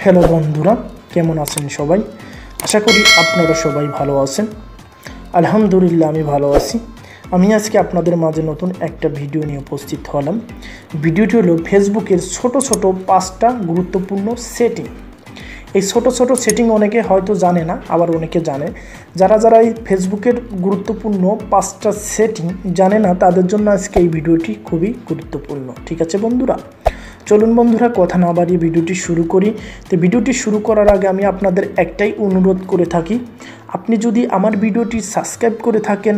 Hello বন্ধুরা, কেমন আছেন সবাই? আশা করি আপনারা সবাই ভালো আছেন। আলহামদুলিল্লাহ আমি ভালো আছি। আমি আজকে আপনাদের মাঝে নতুন একটা ভিডিও নিয়ে উপস্থিত হলাম। ভিডিওটি হলো ফেসবুকের ছোট ছোট 5টা গুরুত্বপূর্ণ সেটিং। এই ছোট ছোট সেটিং অনেকে হয়তো জানে না, আবার অনেকে জানে। যারা এই ফেসবুকের গুরুত্বপূর্ণ 5টা সেটিং জানে না, তাদের জন্য আজকে এই ভিডিওটি খুবই গুরুত্বপূর্ণ। ঠিক আছে বন্ধুরা, চলুন বন্ধুরা কথা না বাড়িয়ে ভিডিওটি শুরু করি। তো ভিডিওটি শুরু করার আগে আমি আপনাদের একটাই অনুরোধ করে থাকি, আপনি যদি আমার ভিডিওটি সাবস্ক্রাইব করে থাকেন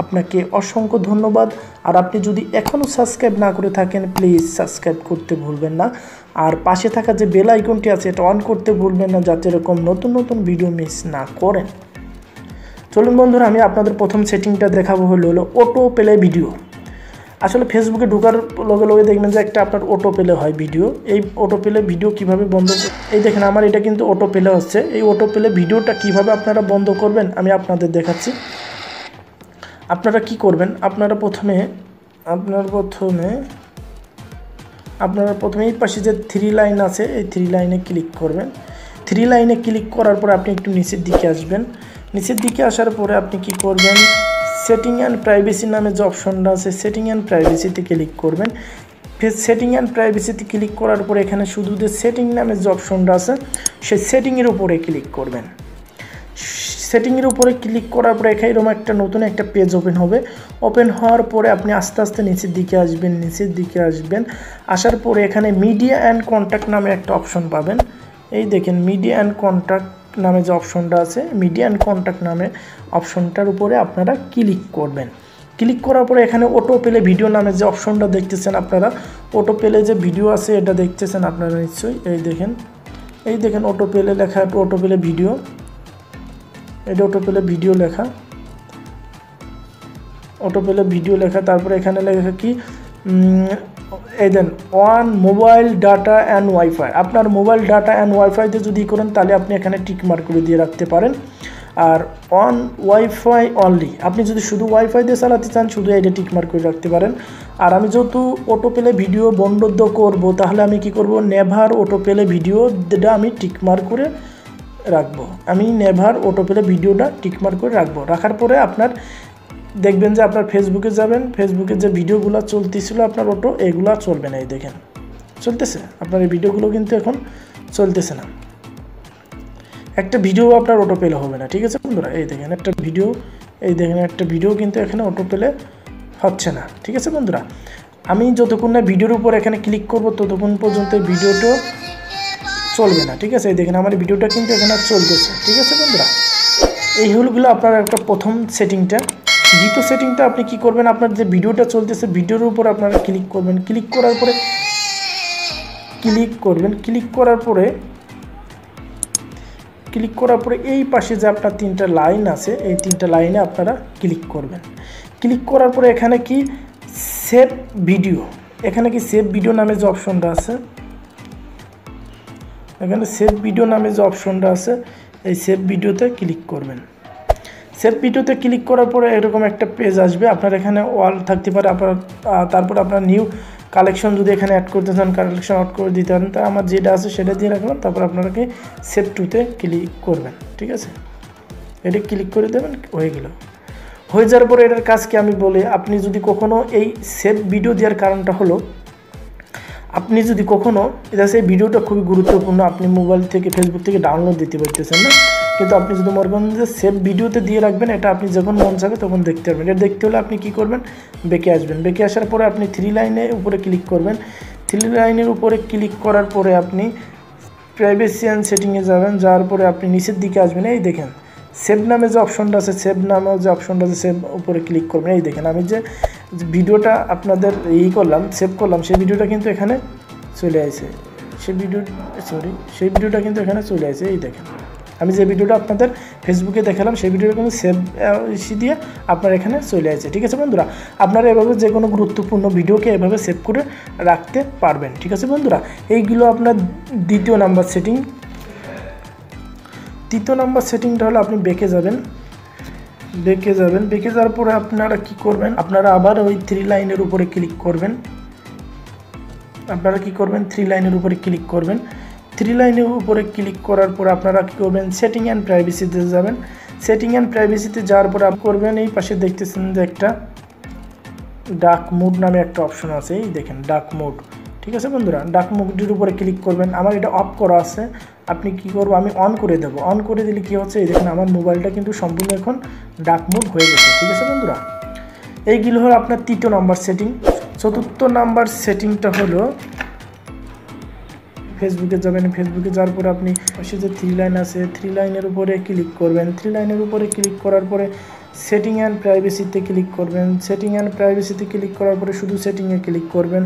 আপনাকে অসংখ্য ধন্যবাদ। আর আপনি যদি এখনও সাবস্ক্রাইব না করে থাকেন প্লিজ সাবস্ক্রাইব করতে ভুলবেন না। আর পাশে থাকা যে বেল আইকনটি আছে এটা অন করতে ভুলবেন না, যাতে এরকম নতুন নতুন ভিডিও মিস না করেন। চলুন বন্ধুরা, আমি আপনাদের প্রথম সেটিংটা দেখাবো হলো অটো প্লে ভিডিও। আসলে ফেসবুকে ঢোকার লগে লগে দেখবেন যে একটা আপনার অটো প্লে হয় ভিডিও। এই অটো প্লে ভিডিও কিভাবে বন্ধ, এই দেখেন আমার এটা কিন্তু অটো প্লে হচ্ছে। এই অটো প্লে ভিডিওটা কিভাবে আপনারা বন্ধ করবেন আমি আপনাদের দেখাচ্ছি। আপনারা কি করবেন, আপনারা প্রথমে এই পাশে যে 3 লাইন আছে এই 3 লাইনে ক্লিক করবেন। 3 লাইনে ক্লিক করার পর আপনি একটু নিচের দিকে আসবেন। নিচের দিকে আসার পরে আপনি কি করবেন, সেটিং অ্যান্ড প্রাইভেসি নামে যে অপশনটা আছে সেটিং অ্যান্ড প্রাইভেসিতে ক্লিক করবেন। সেটিং অ্যান্ড প্রাইভেসিতে ক্লিক করার পরে এখানে শুধু যে সেটিং নামে যে অপশনটা আছে সেই সেটিংয়ের উপরে ক্লিক করবেন। সেটিংয়ের উপরে ক্লিক করার পরে এরকম একটা নতুন একটা পেজ ওপেন হবে। ওপেন হওয়ার পরে আপনি আস্তে আস্তে নিচের দিকে আসবেন। আসার পরে এখানে মিডিয়া অ্যান্ড কন্ট্যাক্ট নামে একটা অপশন পাবেন। এই দেখেন মিডিয়া অ্যান্ড কন্ট্যাক্ট নামে যে অপশনটা আছে, মিডিয়া অ্যান্ড কন্ট্যাক্ট নামে অপশনটার উপরে আপনারা ক্লিক করবেন। ক্লিক করার পরে এখানে অটো প্লে ভিডিও নামে যে অপশনটা দেখতেছেন আপনারা, অটো প্লে যে ভিডিও আছে এটা দেখতেছেন আপনারা নিশ্চয়ই। এই দেখেন অটো প্লে লেখা, অটো প্লে ভিডিও, এটা অটো প্লে ভিডিও লেখা, অটো প্লে ভিডিও লেখা। তারপরে এখানে লেখা কি, এই then on mobile data and wifi. আপনার মোবাইল ডাটা অ্যান্ড ওয়াইফাইতে যদি করেন তাহলে আপনি এখানে টিক মার্ক করে দিয়ে রাখতে পারেন। আর অন ওয়াইফাই অনলি, আপনি যদি শুধু ওয়াইফাই দিয়ে চালাতে চান শুধু এটা টিক মার্ক করে রাখতে পারেন। আর আমি যেহেতু অটো প্লে ভিডিও বন্ধ করব, তাহলে আমি কি করব, নেভার অটো প্লে ভিডিও যেটা আমি টিক মার্ক করে রাখবো। আমি নেভার অটো প্লে ভিডিওটা টিক মার্ক করে রাখবো। রাখার পরে আপনার দেখবেন যে আপনার ফেসবুকে যাবেন, ফেসবুকে যে ভিডিওগুলো চলতেছিল আপনার অটো, এগুলো চলবে না। এই দেখেন চলতেছে, আপনার এই ভিডিওগুলো কিন্তু এখন চলতেছে না। একটা ভিডিও আপনার অটো প্লে হবে না। ঠিক আছে বন্ধুরা, এই দেখেন একটা ভিডিও, কিন্তু এখানে অটো প্লে হচ্ছে না। ঠিক আছে বন্ধুরা, আমি যতক্ষণ না ভিডিওর উপর এখানে ক্লিক করব ততক্ষণ পর্যন্ত ভিডিওটা চলবে না। ঠিক আছে, এই দেখেন আমার ভিডিওটা কিন্তু এখানে চলতেছে। ঠিক আছে বন্ধুরা, এই হলগুলো আপনার একটা প্রথম সেটিংটা। দ্বিতীয় সেটিংটা আপনি কি করবেন, আপনার যে ভিডিওটা চলতেছে ভিডিওর উপর আপনারা ক্লিক করবেন। ক্লিক করার পরে এই পাশে যে আপনার 3টা লাইন আছে এই 3টা লাইনে আপনারা ক্লিক করবেন। ক্লিক করার পরে এখানে কি সেভ ভিডিও, নামে যে অপশনটা আছে, এখানে সেভ ভিডিও নামে যে অপশনটা আছে এই সেভ ভিডিওতে ক্লিক করবেন। সেভ ভিডিওতে ক্লিক করার পরে এরকম একটা পেজ আসবে। আপনার এখানে ওয়াল থাকতে পারে, তারপর আপনার নিউ কালেকশন যদি এখানে অ্যাড করতে চান কালেকশন অ্যাড করে দিতে পারেন। তা আমার যেটা আছে সেটা দিয়ে রাখবেন। তারপর আপনাকে সেভ টুতে ক্লিক করবেন। ঠিক আছে, এটা ক্লিক করে দেবেন, হয়ে যাওয়ার পরে এটার কাজ কি আমি বলি, আপনি যদি কখনো এই সেভ ভিডিও দেওয়ার কারণটা হলো, আপনি যদি কখনো এই ভিডিওটা খুবই গুরুত্বপূর্ণ, আপনি মোবাইল থেকে ফেসবুক থেকে ডাউনলোড দিতে পারতেছেন না, কিন্তু আপনি যদি মনে করেন যে সেভ ভিডিওতে দিয়ে রাখবেন, এটা আপনি যখন মন চাবে তখন দেখতে পারবেন। এটা দেখতে হলে আপনি কি করবেন, বেঁকে আসবেন। বেঁকে আসার পরে আপনি 3 লাইনের উপরে ক্লিক করবেন। 3 লাইনের উপরে ক্লিক করার পরে আপনি প্রাইভেসি অ্যান্ড সেটিংয়ে যাবেন। যাওয়ার পরে আপনি নিচের দিকে আসবেন। এই দেখেন সেভ নামে যে অপশনটা আছে, সেভ উপরে ক্লিক করবেন। এই দেখেন আমি যে ভিডিওটা আপনাদের সেভ করলাম সেই ভিডিওটা কিন্তু এখানে চলে আসে। সেই ভিডিওটা কিন্তু এখানে চলে আসে। এই দেখেন আমি যে ভিডিওটা আপনাদের ফেসবুকে দেখালাম সেই ভিডিওটা কিন্তু সেভ দিয়ে আপনার এখানে চলে আসে। ঠিক আছে বন্ধুরা, আপনারা এভাবে যে কোনো গুরুত্বপূর্ণ ভিডিওকে এভাবে সেভ করে রাখতে পারবেন। ঠিক আছে বন্ধুরা, এইগুলো আপনার দ্বিতীয় নাম্বার সেটিং। তৃতীয় নাম্বার সেটিংটা হলো আপনি বেঁকে যাবেন। বেঁকে যাওয়ার পরে আপনারা কি করবেন, আপনারা আবার ওই 3 লাইনের উপরে ক্লিক করবেন। 3 লাইনের উপরে ক্লিক করবেন। থ্রি লাইনের উপরে ক্লিক করার পর আপনারা কী করবেন, সেটিং অ্যান্ড প্রাইভেসিতে যাবেন। সেটিং অ্যান্ড প্রাইভেসিতে যাওয়ার পরে আপনি করবেন, এই পাশে দেখতেছেন যে একটা ডার্ক মোড নামে একটা অপশন আছে, এই দেখেন ডার্ক মোড। ঠিক আছে বন্ধুরা, ডার্ক মোডের উপরে ক্লিক করবেন। আমার এটা অফ করা আছে, আপনি কি করবো, আমি অন করে দেবো। অন করে দিলে কি হচ্ছে, এই দেখেন আমার মোবাইলটা কিন্তু সম্পূর্ণ এখন ডার্ক মোড হয়ে গেছে। ঠিক আছে বন্ধুরা, এইগুলো হলো আপনার 3য় নাম্বার সেটিং। 4র্থ নাম্বার সেটিংটা হলো ফেসবুকে যাবেন। ফেসবুকে যাওয়ার পরে আপনি পাশে যে থ্রি লাইন আছে, থ্রি লাইনের উপরে ক্লিক করবেন। থ্রি লাইনের উপরে ক্লিক করার পরে সেটিং অ্যান্ড প্রাইভেসিতে ক্লিক করবেন। সেটিং অ্যান্ড প্রাইভেসিতে ক্লিক করার পরে শুধু সেটিংয়ে ক্লিক করবেন।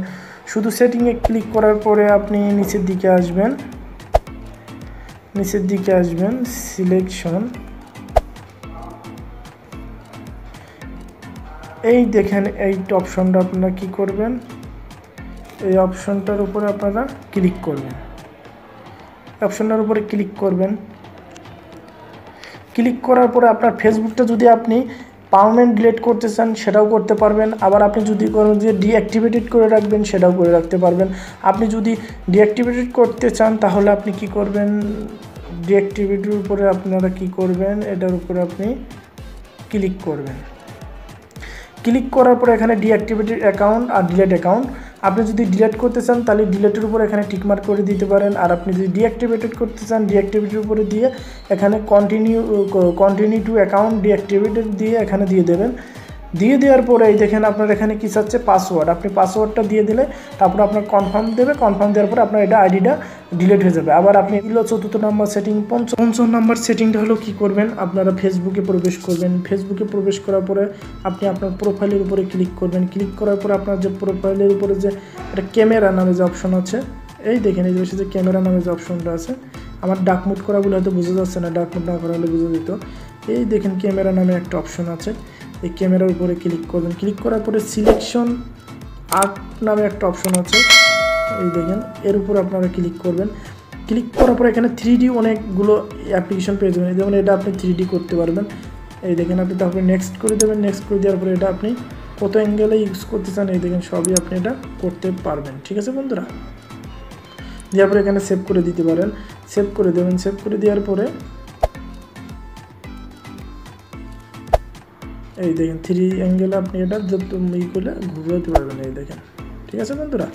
শুধু সেটিংয়ে ক্লিক করার পরে আপনি নিচের দিকে আসবেন, নিচের দিকে আসবেন, সিলেকশন, এই দেখেন এই অপশনটা আপনারা কি করবেন, এই অপশনটার উপরে আপনারা ক্লিক করবেন। অপশনটার উপরে ক্লিক করবেন। ক্লিক করার পরে আপনার ফেসবুকটা যদি আপনি পার্মানেন্ট ডিলিট করতে চান সেটাও করতে পারবেন। আবার আপনি যদি করেন যে ডিঅ্যাক্টিভেটেড করে রাখবেন সেটাও করে রাখতে পারবেন। আপনি যদি ডিঅ্যাক্টিভেটেড করতে চান তাহলে আপনি কি করবেন, ডিঅ্যাক্টিভেটের উপরে আপনারা কি করবেন, এটার উপরে আপনি ক্লিক করবেন। ক্লিক করার পরে এখানে ডিঅ্যাক্টিভেটেড অ্যাকাউন্ট আর ডিলিট অ্যাকাউন্ট, আপনি যদি ডিলিট করতে চান তাহলে ডিলিটের উপর এখানে টিকমার্ক করে দিতে পারেন। আর আপনি যদি ডিঅ্যাক্টিভেটেড করতে চান ডিঅ্যাক্টিভেটের উপরে দিয়ে এখানে কন্টিনিউ টু অ্যাকাউন্ট ডিঅ্যাক্টিভেটেড দিয়ে এখানে দিয়ে দেবেন। দিয়ে দেওয়ার পরে এই দেখেন আপনার এখানে কী চাচ্ছে, পাসওয়ার্ড। আপনি পাসওয়ার্ডটা দিয়ে দিলে তারপর আপনার কনফার্ম দেবে। কনফার্ম দেওয়ার পরে আপনার এটা আইডিটা ডিলিট হয়ে যাবে। আবার আপনি এগুলো 4র্থ নাম্বার সেটিং। 5ম নাম্বার সেটিংটা হলো কী করবেন, আপনারা ফেসবুকে প্রবেশ করবেন। ফেসবুকে প্রবেশ করার পরে আপনি আপনার প্রোফাইলের উপরে ক্লিক করবেন। ক্লিক করার পরে আপনার যে প্রোফাইলের উপরে যে একটা ক্যামেরা নামে যে অপশন আছে, এই দেখেন এই যে ক্যামেরা নামে যে অপশনটা আছে, আমার ডার্ক মোড করা বলে হয়তো বোঝা যাচ্ছে না, ডার্ক মোড না করা হলে বোঝা যেত। এই দেখেন ক্যামেরা নামে একটা অপশন আছে, এই ক্যামেরার উপরে ক্লিক করবেন। ক্লিক করার পরে সিলেকশন আর্ট নামে একটা অপশন আছে, এই দেখেন এর উপর আপনারা ক্লিক করবেন। ক্লিক করার পরে এখানে 3D অনেকগুলো অ্যাপ্লিকেশন পেয়ে যাবেন। যেমন এটা আপনি 3D করতে পারবেন, এই দেখেন। আপনি তারপরে নেক্সট করে দেবেন। নেক্সট করে দেওয়ার পরে এটা আপনি কত অ্যাঙ্গেলে ইউজ করতে চান এই দেখেন সবই আপনি এটা করতে পারবেন। ঠিক আছে বন্ধুরা, দেওয়ার পরে এখানে সেভ করে দিতে পারেন, সেভ করে দেবেন। সেভ করে দেওয়ার পরে এই দেখেন 3 অ্যাঙ্গেলে আপনি এটা যত ই করলে ঘুরাতে পারবেন, এই দেখেন। ঠিক আছে বন্ধুরা,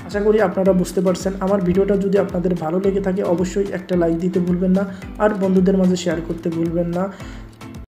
আশা করি আপনারা বুঝতে পারছেন। আমার ভিডিওটা যদি আপনাদের ভালো লেগে থাকে অবশ্যই একটা লাইক দিতে ভুলবেন না, আর বন্ধুদের মাঝে শেয়ার করতে ভুলবেন না।